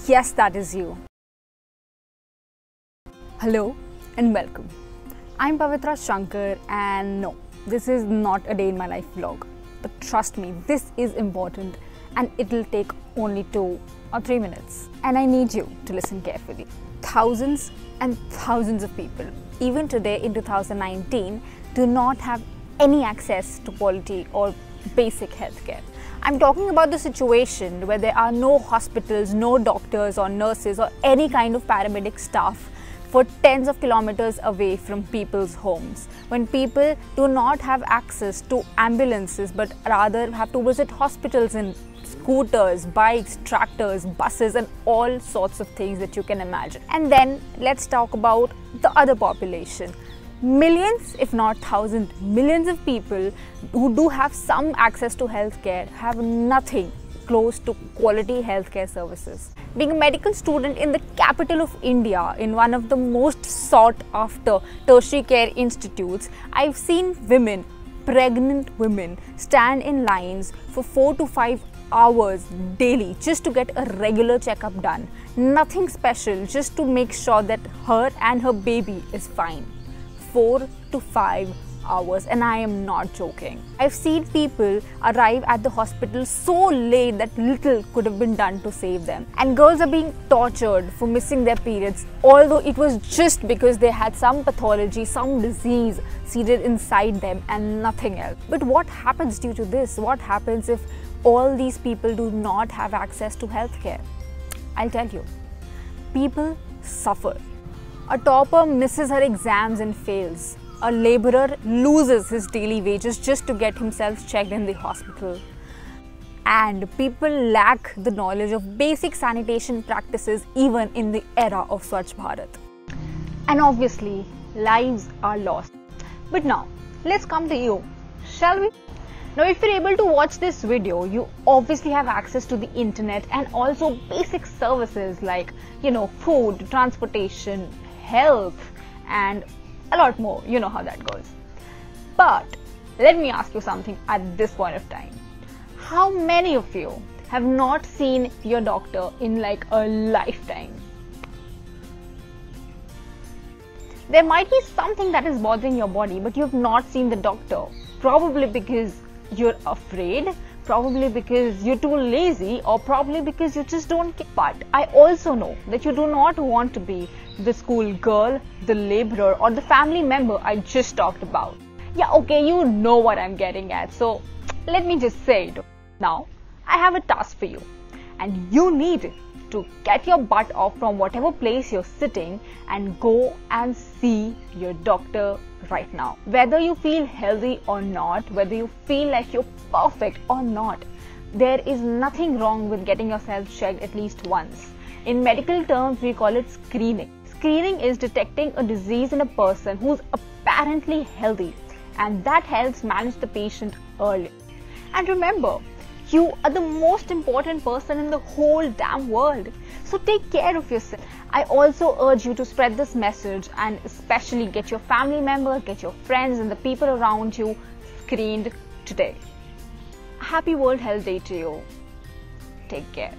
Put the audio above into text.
Yes, that is you. Hello and welcome. I'm Pavitraa Shankar, and no, this is not a day in my life vlog. But trust me, this is important and it'll take only 2 or 3 minutes. And I need you to listen carefully. Thousands and thousands of people, even today in 2019, do not have any access to quality or basic healthcare. I'm talking about the situation where there are no hospitals, no doctors or nurses or any kind of paramedic staff for tens of kilometers away from people's homes. When people do not have access to ambulances but rather have to visit hospitals in scooters, bikes, tractors, buses and all sorts of things that you can imagine. And then let's talk about the other population. Millions, if not thousands, millions of people who do have some access to healthcare have nothing close to quality healthcare services. Being a medical student in the capital of India, in one of the most sought after tertiary care institutes, I've seen women, pregnant women, stand in lines for 4 to 5 hours daily just to get a regular checkup done. Nothing special, just to make sure that her and her baby is fine. 4 to 5 hours, and I am not joking. I've seen people arrive at the hospital so late that little could have been done to save them. And girls are being tortured for missing their periods, although it was just because they had some pathology, some disease seated inside them and nothing else. But what happens due to this? What happens if all these people do not have access to healthcare? I'll tell you. People suffer. A topper misses her exams and fails. A laborer loses his daily wages just to get himself checked in the hospital. And people lack the knowledge of basic sanitation practices even in the era of Swachh Bharat. And obviously, lives are lost. But now, let's come to you, shall we? Now, if you're able to watch this video, you obviously have access to the internet and also basic services like, food, transportation, health and a lot more. You know how that goes. But let me ask you something at this point of time. How many of you have not seen your doctor in like a lifetime? There might be something that is bothering your body, but you have not seen the doctor. Probably because you're afraid, probably because you're too lazy, or probably because you just don't care. But I also know that you do not want to be the school girl, the laborer or the family member I just talked about. Yeah, okay, you know what I'm getting at, so let me just say it. Now, I have a task for you, and you need to get your butt off from whatever place you're sitting and go and see your doctor right now. Whether you feel healthy or not, whether you feel like you're perfect or not, there is nothing wrong with getting yourself checked at least once. In medical terms, we call it screening. Screening is detecting a disease in a person who's apparently healthy, and that helps manage the patient early. And remember, you are the most important person in the whole damn world. So take care of yourself. I also urge you to spread this message and especially get your family members, get your friends and the people around you screened today. Happy World Health Day to you. Take care.